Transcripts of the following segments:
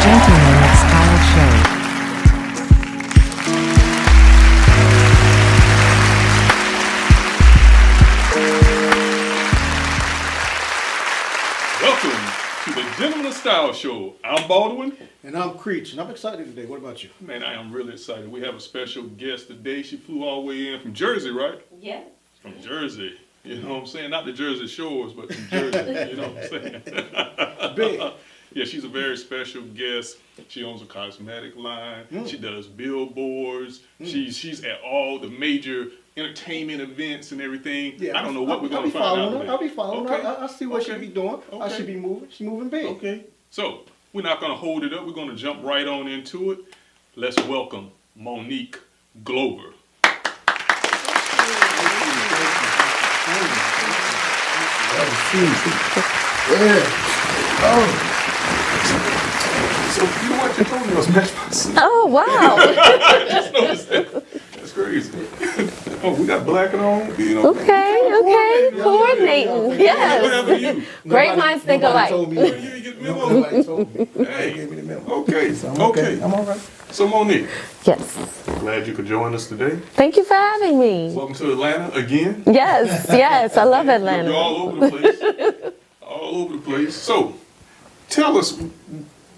Gentleman Style Show. Welcome to the Gentleman Style Show. I'm Baldwin. And I'm Creech, and I'm excited today. What about you? Man, I am really excited. We have a special guest today. She flew all the way in from Jersey, right? Yeah. From Jersey. You know what I'm saying? Not the Jersey Shores, but from Jersey. You know what I'm saying? Big. Yeah, she's a very special guest. She owns a cosmetic line. She does billboards. She's at all the major entertainment events and everything. Yeah, I don't know what we're going to find out today. I'll be following her. Okay. I see what she be doing. I should be moving. She's moving big. Okay. So, we're not going to hold it up. We're going to jump right on into it. Let's welcome Monique Glover. So you know what you told me was mashed potatoes. Oh, wow. I just noticed that. That's crazy. Oh, we got blacking on. You know. Okay. Coordinating. Yes. Whatever you. Great minds think alike. Told me. You get the memo. Nobody told me. Hey. Gave me the memo. Okay. So I'm Okay. I'm all right. So Monique, Yes. glad you could join us today. Thank you for having me. Welcome to Atlanta again. Yes. I love You're Atlanta. all over the place. All over the place. So, tell us,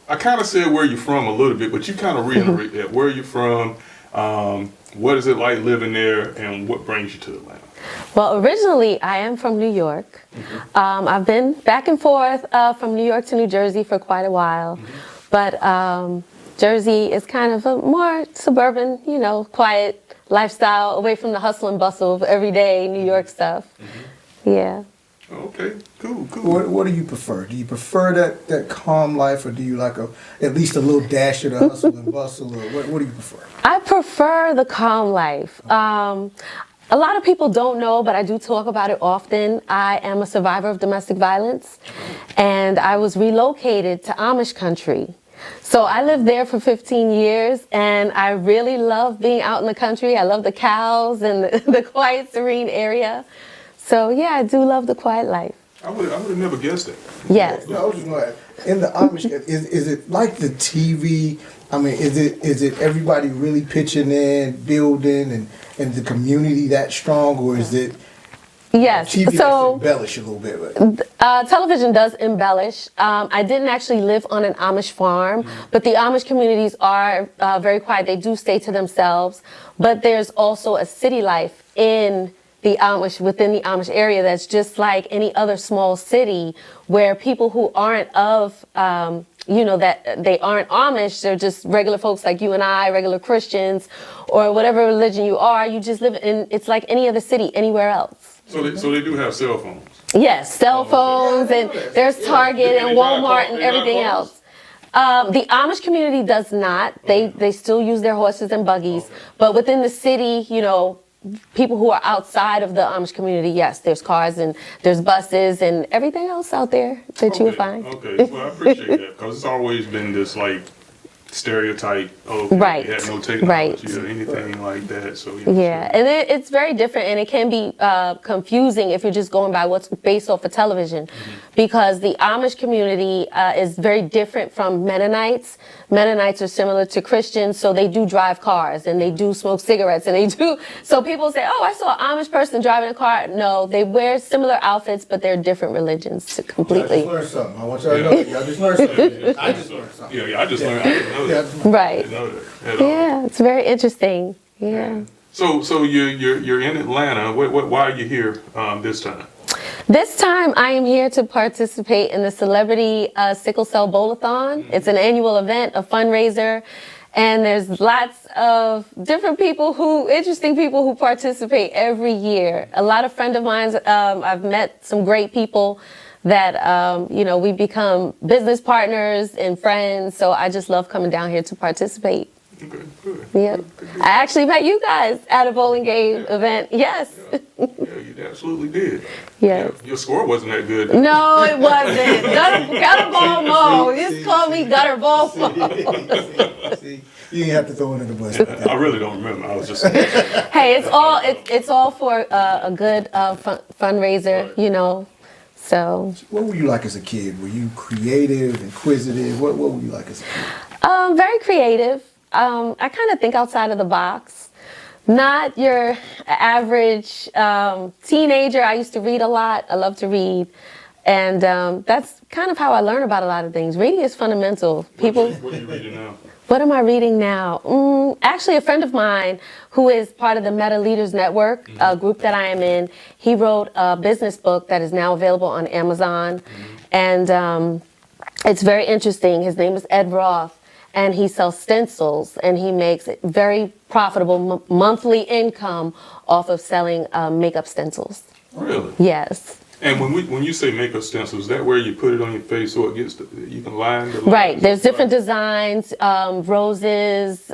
I kind of said where you're from a little bit, but you kind of reiterate that. Where you're from, what is it like living there, and what brings you to Atlanta? Well, originally, I am from New York. I've been back and forth from New York to New Jersey for quite a while. But Jersey is kind of a more suburban, quiet lifestyle, away from the hustle and bustle of everyday New York stuff. Yeah. Okay, cool. What do you prefer? Do you prefer that calm life, or do you like at least a little dash of the hustle and bustle, or what do you prefer? I prefer the calm life. A lot of people don't know, but I do talk about it often. I am a survivor of domestic violence, and I was relocated to Amish country. So I lived there for 15 years, and I really love being out in the country. I love the cows and the quiet, serene area. So yeah, I do love the quiet life. I would have never guessed that. Yes. No, I was just going to ask, in the Amish, is it like the TV? I mean, is it everybody really pitching in, building, and the community that strong, or is it Yes. TV So embellish a little bit? television does embellish. I didn't actually live on an Amish farm, but the Amish communities are very quiet. They do stay to themselves. But there's also a city life within the Amish area that's just like any other small city, where people who aren't that they aren't Amish, they're just regular folks like you and I, regular Christians, or whatever religion you are, you just live in, it's like any other city anywhere else. So they do have cell phones. Yes, cell phones, and there's Target and Walmart and everything else. The Amish community does not. They still use their horses and buggies. But within the city, people who are outside of the Amish community, yes, there's cars and there's buses and everything else out there that you will find. Okay, well, I appreciate that, because it's always been this stereotype of Right. they had no technology or anything like that. So Yeah, and it's very different, and it can be confusing if you're just going by what's based off of television, because the Amish community is very different from Mennonites. Mennonites are similar to Christians, so they do drive cars and they do smoke cigarettes, and they do. So people say, "Oh, I saw an Amish person driving a car." No, they wear similar outfits, but they're different religions completely. I just learned something. I want y'all to know that. Y'all just learned something. I just learned something. Yeah, I just learned. I didn't know that. Right. I didn't know that at all. Yeah, it's very interesting. Yeah. So you're in Atlanta. Why are you here this time? This time I am here to participate in the Celebrity Sickle Cell Bowl-a-thon. It's an annual event, a fundraiser, and there's lots of different interesting people who participate every year. A lot of friends of mine, I've met some great people that, we become business partners and friends, so I just love coming down here to participate. Okay, good. Yep. I actually met you guys at a bowling game event. Yes. Yeah, you absolutely did. Yes. Your score wasn't that good. No, it wasn't. Gutter ball Mo. Just call me Gutter Ball Mo. See, you didn't have to throw it in the bus. I really don't remember. I was just. Hey, it's all for a good fundraiser, Right. So, What were you like as a kid? Were you creative, inquisitive? What were you like as a kid? very creative. I kind of think outside of the box. Not your average teenager. I used to read a lot. I love to read. And that's kind of how I learn about a lot of things. Reading is fundamental. People. What are you reading now? What am I reading now? Actually, a friend of mine who is part of the Meta Leaders Network, a group that I am in, he wrote a business book that is now available on Amazon. And it's very interesting. His name is Ed Roth, and he sells stencils, and he makes very profitable monthly income off of selling makeup stencils. Really? Yes. And when you say makeup stencils, is that where you put it on your face so it gets you can line the lines? Right. There's different designs, roses,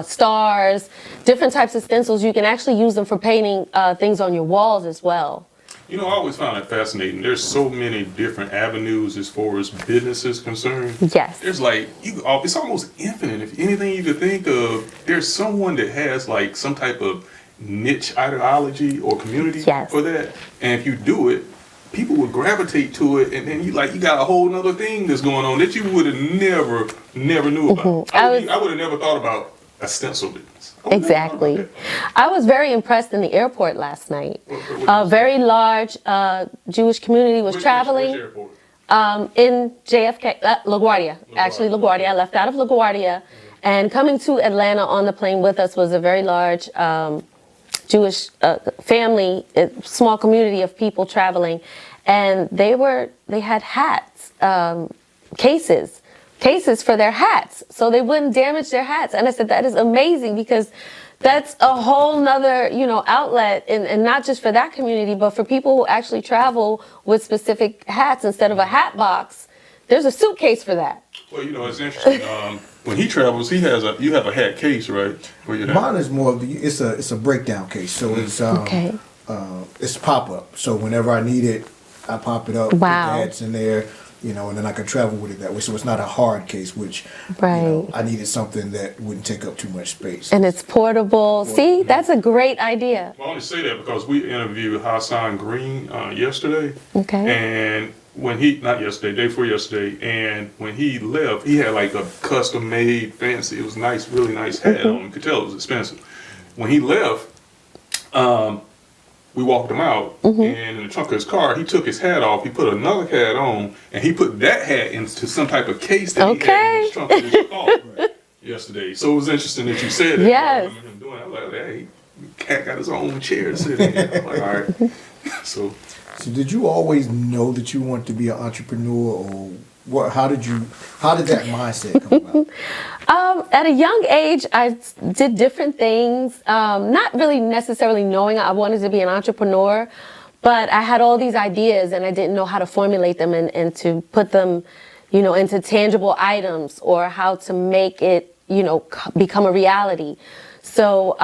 stars, different types of stencils. You can actually use them for painting things on your walls as well. You know, I always found that fascinating. There's so many different avenues as far as business is concerned. Yes. There's like, it's almost infinite. If anything you could think of, there's someone that has like some type of niche ideology or community Yes. for that. And if you do it, people would gravitate to it. And then you got a whole nother thing that's going on that you would have never knew about. I would have never thought about a stencil business. Exactly. I was very impressed in the airport last night. A very large Jewish community was traveling Which airport? in JFK, LaGuardia. Actually, LaGuardia. I left out of LaGuardia. And coming to Atlanta on the plane with us was a very large Jewish family, a small community of people traveling. And they had hats, cases for their hats, so they wouldn't damage their hats. And I said, that is amazing, because that's a whole nother, outlet, and not just for that community, but for people who actually travel with specific hats instead of a hat box. There's a suitcase for that. Well, it's interesting. When he travels, you have a hat case, right? For your hat. Mine is more of it's a breakdown case, so it's Okay. It's pop up. So whenever I need it, I pop it up. Wow. Put the hats in there, and then I can travel with it that way. So it's not a hard case, which Right. I needed something that wouldn't take up too much space. And it's portable. See, that's a great idea. Well, I only say that because we interviewed Hassan Green yesterday. Okay. And not yesterday, day before yesterday, and when he left, he had like a custom made fancy, it was nice, really nice hat on. You could tell it was expensive. When he left, we walked him out, and in the trunk of his car, he took his hat off, he put another hat on, and he put that hat into some type of case that he had in his trunk of his car yesterday. So it was interesting that you said that. Yes. I remember him doing it. I was like, hey, cat got his own chair to sit in. I'm like, all right. So did you always know that you wanted to be an entrepreneur, or what? How did that mindset come about? At a young age, I did different things, not really necessarily knowing I wanted to be an entrepreneur, but I had all these ideas and I didn't know how to formulate them and to put them, into tangible items, or how to make it, become a reality. So,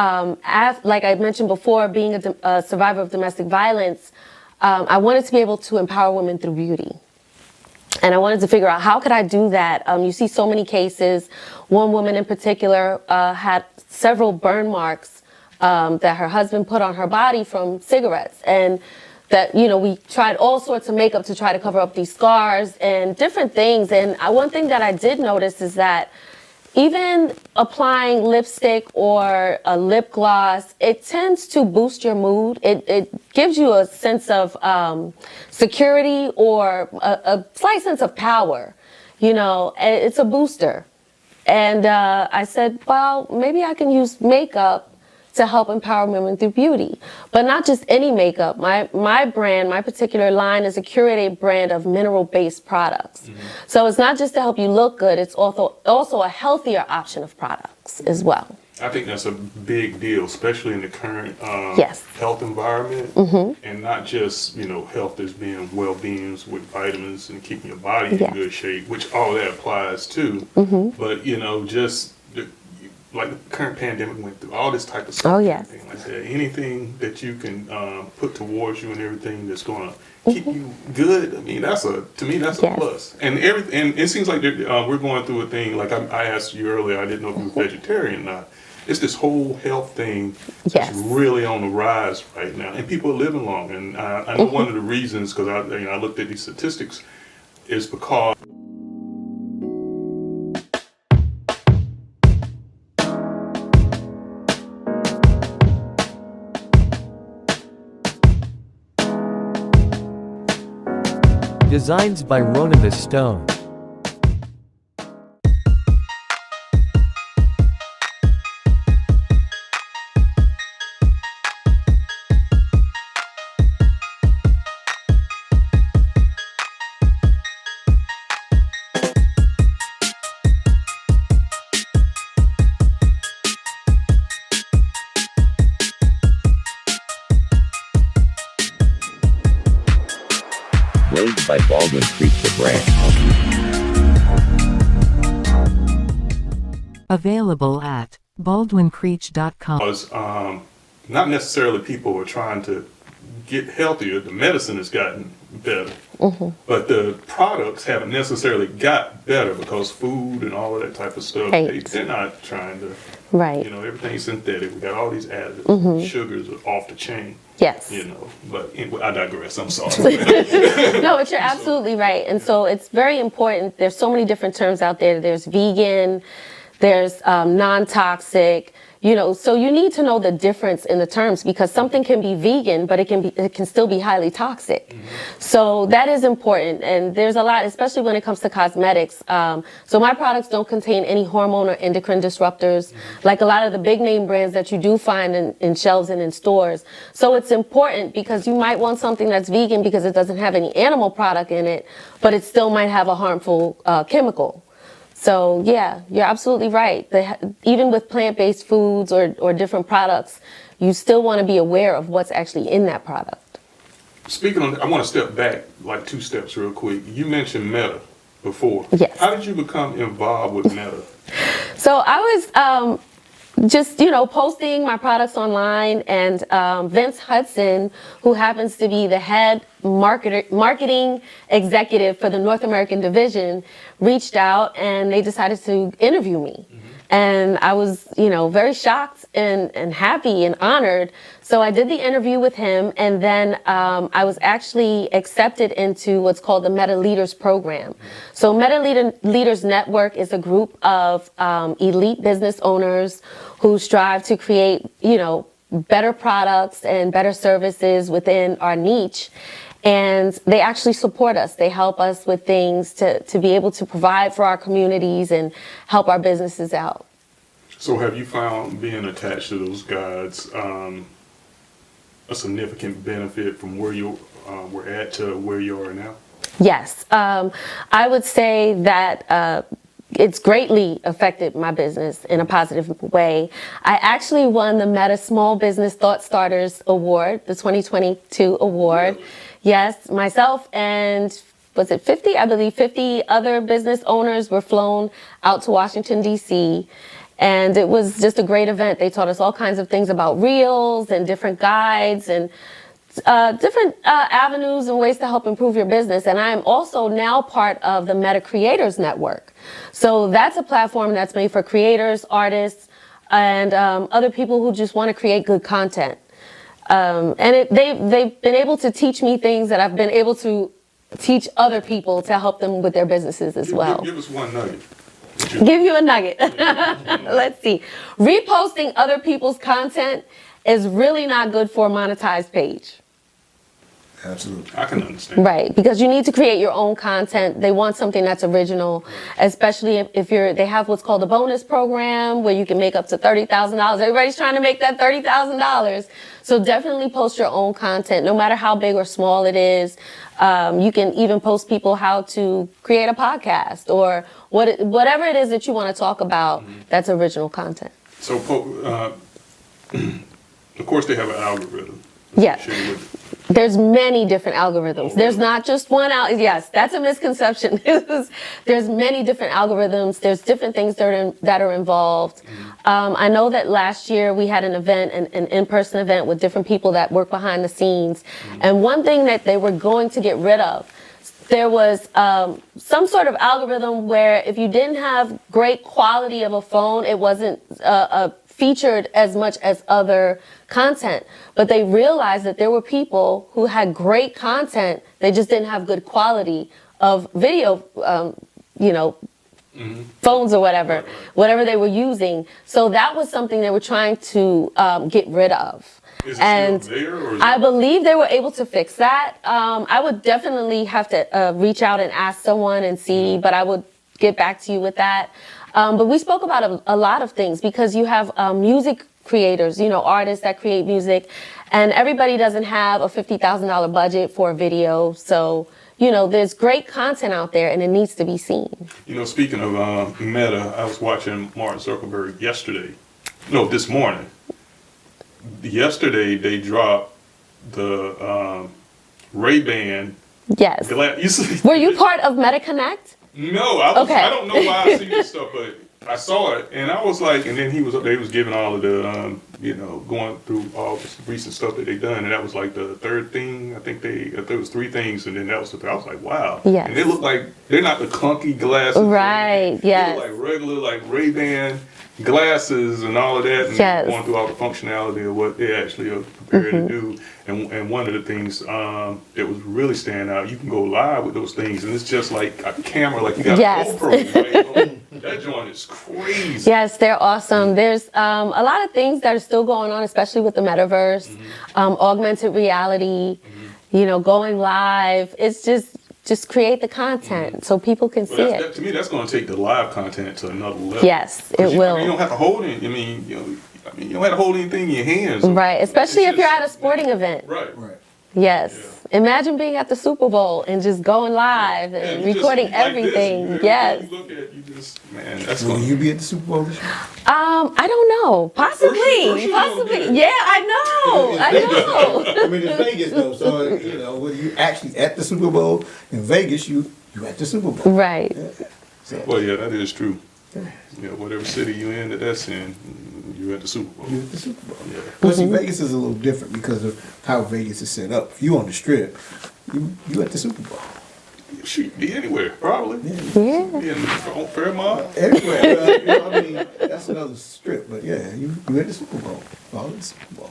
like I mentioned before, being a survivor of domestic violence, I wanted to be able to empower women through beauty. And I wanted to figure out, how could I do that? You see so many cases. One woman in particular had several burn marks that her husband put on her body from cigarettes. And that, we tried all sorts of makeup to try to cover up these scars and different things. And one thing that I did notice is that even applying lipstick or a lip gloss, it tends to boost your mood. It gives you a sense of security, or a slight sense of power. It's a booster. And I said, well, maybe I can use makeup to help empower women through beauty. But not just any makeup. My brand, my particular line, is a curated brand of mineral-based products. So it's not just to help you look good, it's also a healthier option of products as well. I think that's a big deal, especially in the current Yes. health environment, and not just health as being well-being with vitamins and keeping your body Yes. in good shape, which all that applies to. But just like the current pandemic went through, all this type of stuff. Oh, yes. Anything like that, anything that you can put towards you and everything that's going to keep you good. I mean, to me that's a Yes. plus. And it seems like we're going through a thing. Like I asked you earlier, I didn't know if you were vegetarian or not. it's this whole health thing Yes. that's really on the rise right now, and people are living longer. And I know one of the reasons, because I looked at these statistics, is because Designs by Ronavus Stone. Blades by Baldwin Creek the Branch. Available at baldwincreech.com. was not necessarily people are trying to get healthier. The medicine has gotten better, but the products haven't necessarily got better because food and all of that type of stuff, Right. they're not trying to, Right. you know, everything's synthetic. We got all these additives, sugars are off the chain. Yes. You know, but anyway, I digress. I'm sorry. No, but you're absolutely right. And so it's very important. There's so many different terms out there. There's vegan, there's non-toxic, you know, so you need to know the difference in the terms, because something can be vegan, but it can still be highly toxic. So that is important. And there's a lot, especially when it comes to cosmetics. So my products don't contain any hormone or endocrine disruptors, like a lot of the big name brands that you do find in shelves and in stores. So it's important because you might want something that's vegan because it doesn't have any animal product in it, but it still might have a harmful chemical. So yeah, you're absolutely right. Even with plant-based foods or different products, you still want to be aware of what's actually in that product. Speaking on, I want to step back like 2 steps real quick. You mentioned Meta before. Yes. How did you become involved with Meta? So I was just, you know, posting my products online, and Vince Hudson, who happens to be the head marketing executive for the North American division, reached out and they decided to interview me. And I was, you know, very shocked and happy and honored. So I did the interview with him, and then I was actually accepted into what's called the Meta Leaders Program. So Meta Leaders Network is a group of elite business owners who strive to create, you know, better products and better services within our niche. And they actually support us. They help us with things to be able to provide for our communities and help our businesses out. So have you found being attached to those guides a significant benefit from where you were at to where you are now? Yes. I would say that it's greatly affected my business in a positive way. I actually won the Meta Small Business Thought Starters Award, the 2022 award. Really? Yes, myself and was it 50? I believe 50 other business owners were flown out to Washington, D.C. And it was just a great event. They taught us all kinds of things about reels and different guides and different avenues and ways to help improve your business. And I am also now part of the Meta Creators Network. So that's a platform that's made for creators, artists, and other people who just want to create good content. And they've been able to teach me things that I've been able to teach other people to help them with their businesses as well. Give us one nugget. Give you a nugget. Let's see. Reposting other people's content is really not good for a monetized page. Absolutely. I can understand. Right, because you need to create your own content. They want something that's original, especially if they have what's called a bonus program where you can make up to $30,000. Everybody's trying to make that $30,000. So definitely post your own content, no matter how big or small it is. You can even post people how to create a podcast or whatever it is that you want to talk about. That's original content. So, of course, they have an algorithm. Yeah. associated with it. There's many different algorithms. There's not just one yes, that's a misconception. There's many different algorithms. There's different things that are involved. I know that last year we had an event, an in-person event with different people that work behind the scenes. And one thing that they were going to get rid of, there was some sort of algorithm where if you didn't have great quality of a phone, it wasn't a featured as much as other content, but they realized that there were people who had great content, they just didn't have good quality of video, phones or whatever they were using. So that was something they were trying to get rid of. Is it And still there, or is I it? believe they were able to fix that. I would definitely have to reach out and ask someone and see, but I would get back to you with that. But we spoke about a lot of things, because you have music creators, artists that create music, and everybody doesn't have a $50,000 budget for a video. So, there's great content out there, and it needs to be seen. Speaking of Meta, I was watching Mark Zuckerberg this morning. Yesterday they dropped the Ray-Ban Yes. glass. Were you part of MetaConnect? No, Okay. I don't know why I see this stuff, but I saw it and I was like, and then they was giving all of the, going through all this recent stuff that they done, and that was like the third thing. I think there was three things, and then that was the third. I was like, wow. Yes. And they look like they're not the clunky glasses. Right, yes. They look like regular, like Ray-Ban glasses and all of that, and Yes. going through all the functionality of what they actually are prepared to do. And one of the things that was really standing out, you can go live with those things, and it's just like a camera, like you got Yes. a GoPro. Right? That joint is crazy. Yes, they're awesome. There's a lot of things that are still going on, especially with the metaverse, augmented reality, going live. It's just create the content so people can see it. To me, that's going to take the live content to another level. Yes, it will. You don't have to hold it. You don't have to hold anything in your hands. Right, especially It's if you're just- at a sporting event. Right. Yes. Imagine being at the Super Bowl and just going live and you just recording like this. everything. You yes. You look at, that's Will going you be at the Super Bowl this year? I don't know. Possibly. Ursula's gonna Possibly. be there. Yeah, I know. I know. I mean, it's Vegas though, so whether you actually at the Super Bowl in Vegas, you at the Super Bowl. Right. Well, yeah, that is true. Whatever city you're in that's in, you're at the Super Bowl. You at the Super Bowl. Yeah. But see, Vegas is a little different because of how Vegas is set up. If you on the Strip, you at the Super Bowl. Shoot, be anywhere, probably. Yeah. Be on Fairmont. Everywhere. I mean, that's another Strip, but yeah, you at the Super Bowl. All at the Super Bowl.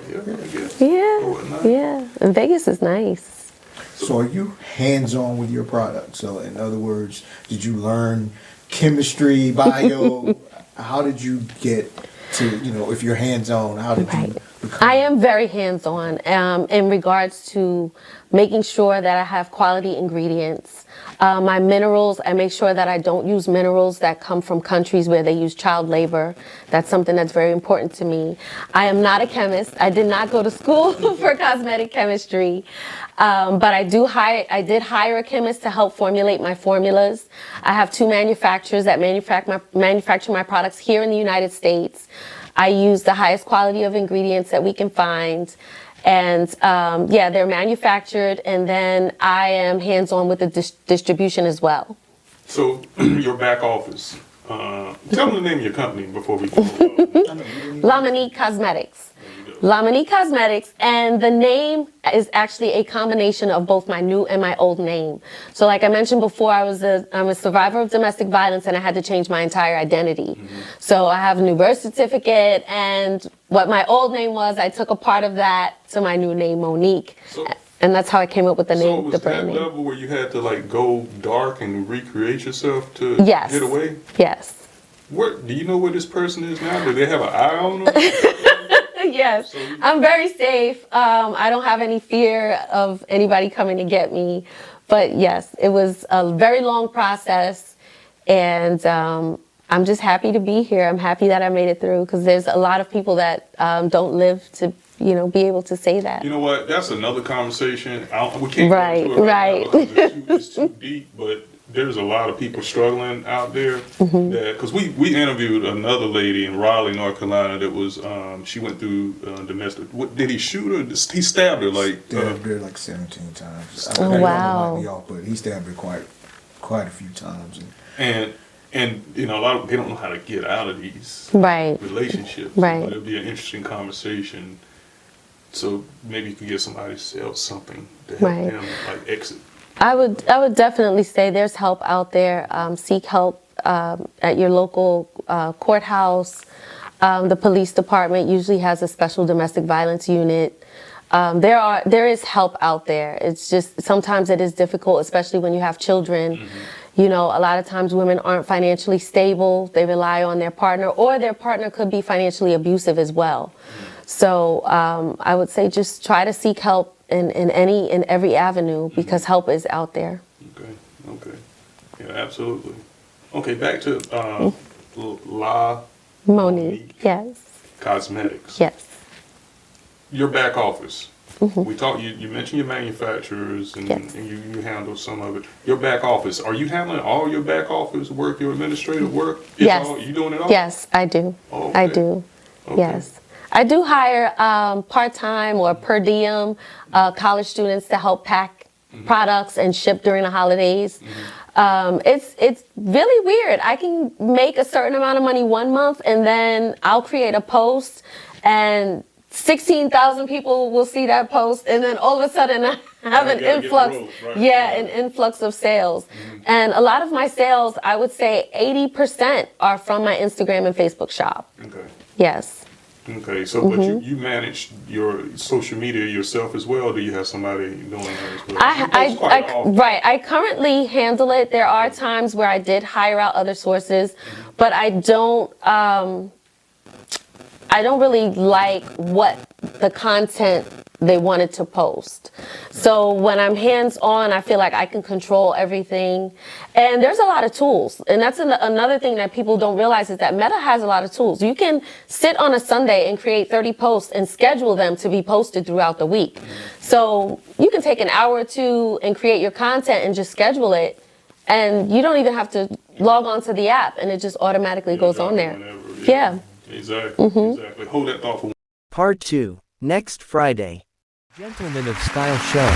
Yeah, I guess. Yeah. Or whatnot. Yeah. And Vegas is nice. So are you hands-on with your product? So in other words, did you learn chemistry, bio? How did you get to, if you're hands-on, how did you become? I am very hands-on in regards to making sure that I have quality ingredients. My minerals, I make sure that I don't use minerals that come from countries where they use child labor. That's something that's very important to me. I am not a chemist. I did not go to school for cosmetic chemistry. But I did hire a chemist to help formulate my formulas. I have two manufacturers that manufacture my products here in the United States. I use the highest quality of ingredients that we can find. And they're manufactured, and then I am hands-on with the distribution as well. So, your back office. Tell them the name of your company before we go. Monique Cosmetics. Monique Cosmetics, and the name is actually a combination of both my new and my old name. So like I mentioned before, I'm a survivor of domestic violence, and I had to change my entire identity. So I have a new birth certificate, and what my old name was, I took a part of that to my new name, Monique. And that's how I came up with the name, was the brand that name. level where you had to like go dark and recreate yourself to Yes. get away? Yes. Do you know where this person is now? Do they have an eye on them? Yes, I'm very safe. I don't have any fear of anybody coming to get me. But yes, it was a very long process, and I'm just happy to be here. I'm happy that I made it through, because there's a lot of people that don't live to, be able to say that. You know what? That's another conversation. We can't Right, go into it right. now because it's too deep, but there's a lot of people struggling out there. Because we interviewed another lady in Raleigh, North Carolina that was, she went through domestic. Did he shoot her? He stabbed her Stabbed her like 17 times. Oh, wow. Might be off, but he stabbed her quite a few times. And a lot of they don't know how to get out of these Right. relationships. Right. It'll be an interesting conversation. So maybe you could get somebody to sell something to help Right. them like exit. I would definitely say there's help out there. Seek help at your local courthouse. The police department usually has a special domestic violence unit. There is help out there. It's just sometimes it is difficult, especially when you have children. You know, a lot of times women aren't financially stable. They rely on their partner, or their partner could be financially abusive as well. So I would say just try to seek help in every avenue, because help is out there. Okay. Yeah, absolutely. Okay, back to Monique, yes. Cosmetics. Yes. Your back office. We talked. You mentioned your manufacturers, and, Yes. and you handle some of it. Your back office. Are you handling all your back office work, your administrative work? Yes. You doing it all? Yes, I do. Oh, I okay. do. Okay. Yes. I do hire part-time or per diem college students to help pack products and ship during the holidays. It's really weird. I can make a certain amount of money one month, and then I'll create a post, and 16,000 people will see that post, and then all of a sudden I have an influx. An influx of sales. And a lot of my sales, I would say 80% are from my Instagram and Facebook shop. Okay. Yes. Okay. So, but you manage your social media yourself as well? Or do you have somebody doing that as well? You post quite often. Right. I currently handle it. There are times where I did hire out other sources, but I don't really like what the content they wanted to post. So when I'm hands-on, I feel like I can control everything. And there's a lot of tools. And that's another thing that people don't realize, is that Meta has a lot of tools. You can sit on a Sunday and create 30 posts and schedule them to be posted throughout the week. So you can take an hour or two and create your content and just schedule it. And you don't even have to log on to the app, and it just automatically goes on there. Yeah. Exactly. Exactly. Hold that thought for Part 2, next Friday. Gentlemen of Style Show.